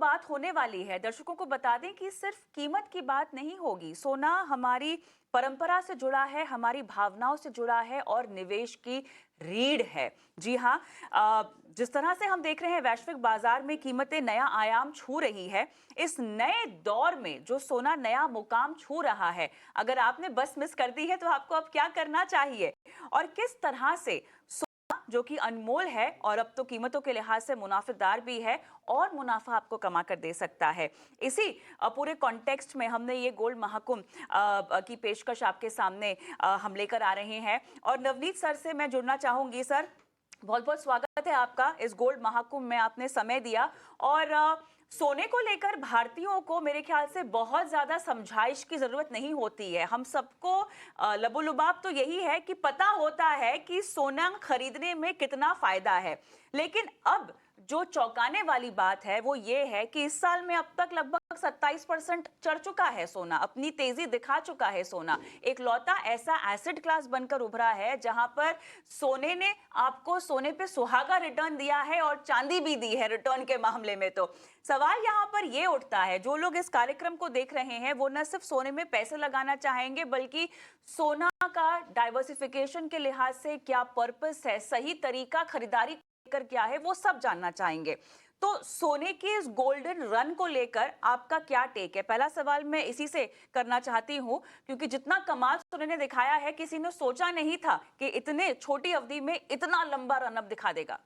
बात होने वाली है। दर्शकों को बता दें कि सिर्फ कीमत की बात नहीं होगी। सोना हमारी परंपरा से जुड़ा है, हमारी भावनाओं से जुड़ा है और निवेश की रीढ़ है। जी हाँ, जिस तरह से हम देख रहे हैं वैश्विक बाजार में कीमतें नया आयाम छू रही है। इस नए दौर में जो सोना नया मुकाम छू रहा है, अगर आपने बस मिस कर दी है तो आपको अब क्या करना चाहिए और किस तरह से जो कि अनमोल है और अब तो कीमतों के लिहाज से मुनाफेदार भी है और मुनाफा आपको कमा कर दे सकता है। इसी पूरे कॉन्टेक्स्ट में हमने ये गोल्ड महाकुंभ की पेशकश आपके सामने हम लेकर आ रहे हैं और नवनीत सर से मैं जुड़ना चाहूंगी। सर, बहुत बहुत स्वागत है आपका इस गोल्ड महाकुंभ में, आपने समय दिया। और सोने को लेकर भारतीयों को मेरे ख्याल से बहुत ज्यादा समझाइश की जरूरत नहीं होती है। हम सबको लबोलुबाब तो यही है कि पता होता है कि सोना खरीदने में कितना फायदा है, लेकिन अब जो चौंकाने वाली बात है वो ये है कि इस साल में अब तक लगभग 27% चढ़ चुका है सोना, अपनी तेजी दिखा चुका है सोना। एक लौता ऐसा एसेट क्लास बनकर उभरा है जहां पर सोने ने आपको सोने पे सुहागा रिटर्न दिया है और चांदी भी दी है रिटर्न के मामले में। तो सवाल यहां पर ये उठता है, जो लोग इस कार्यक्रम को देख रहे हैं वो न सिर्फ सोने में पैसे लगाना चाहेंगे बल्कि सोना का डाइवर्सिफिकेशन के लिहाज से क्या पर्पस है, सही तरीका खरीदारी कर क्या है, वो सब जानना चाहेंगे। तो सोने के इस गोल्डन रन को लेकर आपका क्या टेक है? पहला सवाल मैं इसी से करना चाहती हूं, क्योंकि जितना कमाल सोने ने दिखाया है किसी ने सोचा नहीं था कि इतने छोटी अवधि में इतना लंबा रन अप दिखा देगा।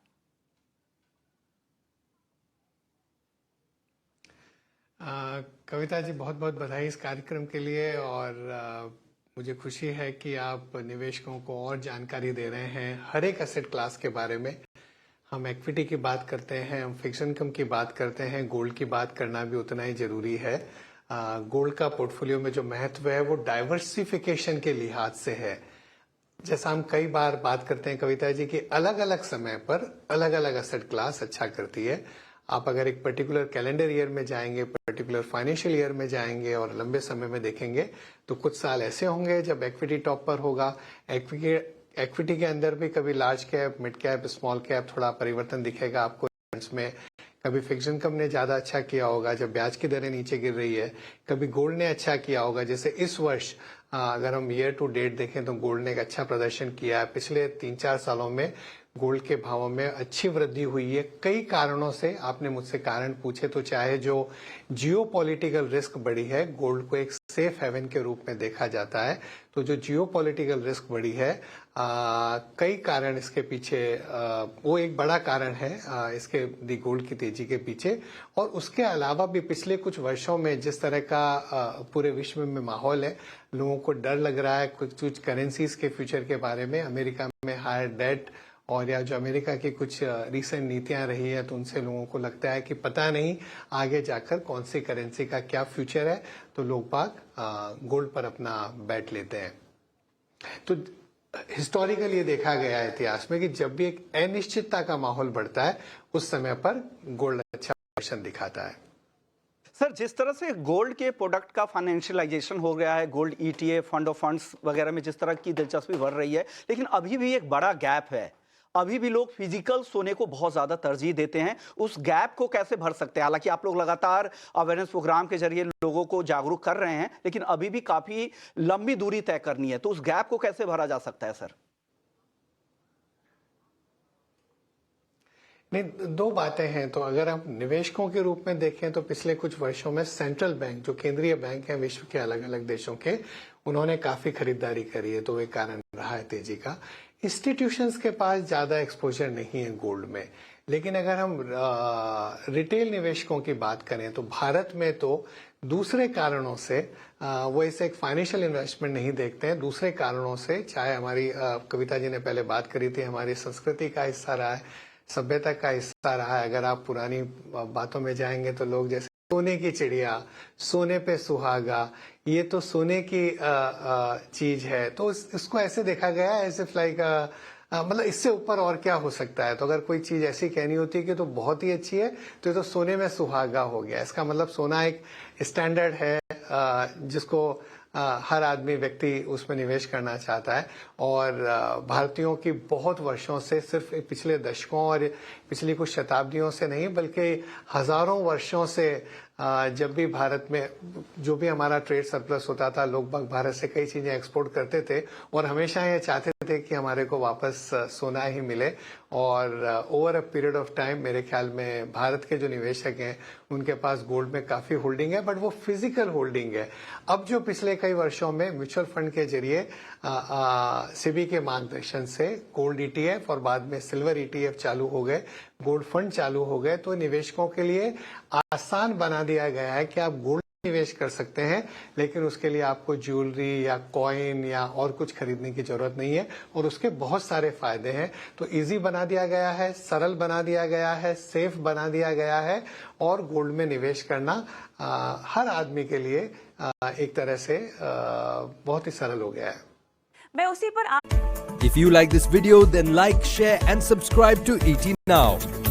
कविता जी, बहुत बहुत बधाई इस कार्यक्रम के लिए। और मुझे खुशी है कि आप निवेशकों को और जानकारी दे रहे हैं हर एक एसेट क्लास के बारे में। हम इक्विटी की बात करते हैं, हम फिक्स इनकम की बात करते हैं, गोल्ड की बात करना भी उतना ही जरूरी है। गोल्ड का पोर्टफोलियो में जो महत्व है वो डाइवर्सिफिकेशन के लिहाज से है। जैसा हम कई बार बात करते हैं कविता जी कि अलग अलग समय पर अलग अलग एसेट क्लास अच्छा करती है। आप अगर एक पर्टिकुलर कैलेंडर ईयर में जाएंगे, पर्टिकुलर फाइनेंशियल ईयर में जाएंगे और लंबे समय में देखेंगे तो कुछ साल ऐसे होंगे जब इक्विटी टॉप पर होगा। इक्विटी के अंदर भी कभी large cap, mid cap, small cap थोड़ा परिवर्तन दिखेगा आपको में। कभी फिक्स इनकम ने ज्यादा अच्छा किया होगा जब ब्याज की दरें नीचे गिर रही है, कभी गोल्ड ने अच्छा किया होगा। जैसे इस वर्ष अगर हम ईयर टू डेट देखें तो गोल्ड ने एक अच्छा प्रदर्शन किया है। पिछले 3-4 सालों में गोल्ड के भावों में अच्छी वृद्धि हुई है कई कारणों से। आपने मुझसे कारण पूछे तो चाहे जो जियोपॉलिटिकल रिस्क बढ़ी है, गोल्ड को एक सेफ हेवन के रूप में देखा जाता है। तो जो जियोपॉलिटिकल रिस्क बढ़ी है, कई कारण इसके पीछे, वो एक बड़ा कारण है इसके दी गोल्ड की तेजी के पीछे। और उसके अलावा भी पिछले कुछ वर्षों में जिस तरह का पूरे विश्व में माहौल है, लोगों को डर लग रहा है कुछ करेंसीज के फ्यूचर के बारे में। अमेरिका में हायर डेट और या जो अमेरिका की कुछ रीसेंट नीतियां रही है तो उनसे लोगों को लगता है कि पता नहीं आगे जाकर कौन सी करेंसी का क्या फ्यूचर है, तो लोग बाग गोल्ड पर अपना बैट लेते हैं। तो हिस्टोरिकल ये देखा गया है इतिहास में कि जब भी एक अनिश्चितता का माहौल बढ़ता है उस समय पर गोल्ड अच्छा प्रदर्शन दिखाता है। सर, जिस तरह से गोल्ड के प्रोडक्ट का फाइनेंशियलाइजेशन हो गया है, gold ETF, fund of funds वगैरह में जिस तरह की दिलचस्पी बढ़ रही है, लेकिन अभी भी एक बड़ा गैप है। अभी भी लोग फिजिकल सोने को बहुत ज्यादा तरजीह देते हैं। उस गैप को कैसे भर सकते हैं? हालांकि आप लोग लगातार अवेयरनेस प्रोग्राम के जरिए लोगों को जागरूक कर रहे हैं, लेकिन अभी भी काफी लंबी दूरी तय करनी है। तो उस गैप को कैसे भरा जा सकता है सर? नहीं, दो बातें हैं। तो अगर हम निवेशकों के रूप में देखें तो पिछले कुछ वर्षों में सेंट्रल बैंक, जो केंद्रीय बैंक हैं विश्व के अलग अलग देशों के, उन्होंने काफी खरीदारी करी है, तो एक कारण रहा है तेजी का। इंस्टीट्यूशंस के पास ज्यादा एक्सपोजर नहीं है गोल्ड में। लेकिन अगर हम रिटेल निवेशकों की बात करें तो भारत में तो दूसरे कारणों से वो इसे एक फाइनेंशियल इन्वेस्टमेंट नहीं देखते हैं। दूसरे कारणों से, चाहे हमारी कविता जी ने पहले बात करी थी, हमारी संस्कृति का हिस्सा रहा है, सभ्यता का हिस्सा रहा है। अगर आप पुरानी बातों में जाएंगे तो लोग जैसे सोने की चिड़िया, सोने पे सुहागा, ये तो सोने की चीज है, तो इसको ऐसे देखा गया है एज इफ लाइक मतलब इससे ऊपर और क्या हो सकता है। तो अगर कोई चीज ऐसी कहनी होती कि तो बहुत ही अच्छी है तो ये तो सोने में सुहागा हो गया। इसका मतलब सोना एक स्टैंडर्ड है जिसको हर आदमी व्यक्ति उसमें निवेश करना चाहता है। और भारतीयों की बहुत वर्षों से, सिर्फ पिछले दशकों और पिछली कुछ शताब्दियों से नहीं बल्कि हजारों वर्षों से जब भी भारत में जो भी हमारा ट्रेड सरप्लस होता था, लोग बाग भारत से कई चीजें एक्सपोर्ट करते थे और हमेशा ये चाहते थे कि हमारे को वापस सोना ही मिले। और over a period of time मेरे ख्याल में भारत के जो निवेशक हैं उनके पास गोल्ड में काफी होल्डिंग है, बट वो फिजिकल होल्डिंग है। अब जो पिछले कई वर्षों में म्यूचुअल फंड के जरिए सेबी के मार्गदर्शन से गोल्ड ईटीएफ और बाद में सिल्वर ईटीएफ चालू हो गए, गोल्ड फंड चालू हो गए, तो निवेशकों के लिए आसान बना दिया गया है कि आप गोल्ड निवेश कर सकते हैं, लेकिन उसके लिए आपको ज्वेलरी या कॉइन या और कुछ खरीदने की जरूरत नहीं है और उसके बहुत सारे फायदे हैं। तो इजी बना दिया गया है, सरल बना दिया गया है, सेफ बना दिया गया है और गोल्ड में निवेश करना हर आदमी के लिए एक तरह से बहुत ही सरल हो गया है। मैं उसी पर If you like this video, then like, share and subscribe to ET Now.